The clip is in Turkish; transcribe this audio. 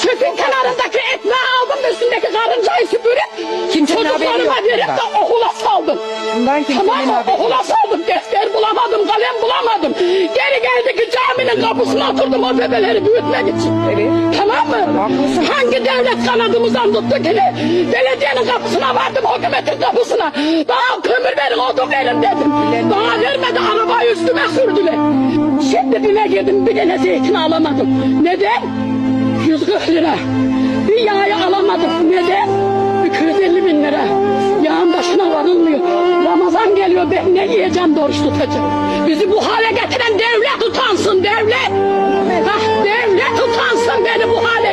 Çöpün kenarındaki ekmeği aldım da üstündeki karıncayı süpürüp Kimsenin haberi yok çocuklarıma verip bundan. de okula saldım. Bundan kimsenin Tamam mı? haberi yok. Okula saldım. Defter bulamadım, kalem bulamadım. Geri geldi ki caminin kapısına oturdum o bebeleri büyütmek için. Evet. Tamam mı? Haklısın. Hangi devlet kanadımızdan tuttu ki ne? Belediyenin kapısına vardım, hükümetin kapısına. Bana kömür verin, odun verin dedim. Bana vermedi, arabayı üstüme sürdüler. Şimdi bime girdim, bir tane zeytin alamadım. Neden? 140 lira. Bir yağı alamadım. Neden? 250 bin lira. Yağın başına varılmıyor. Ramazan geliyor, ben ne yiyeceğim, oruç tutacağım. Bizi bu hale getiren devlet utansın, devlet. Devlet utansın, beni bu hale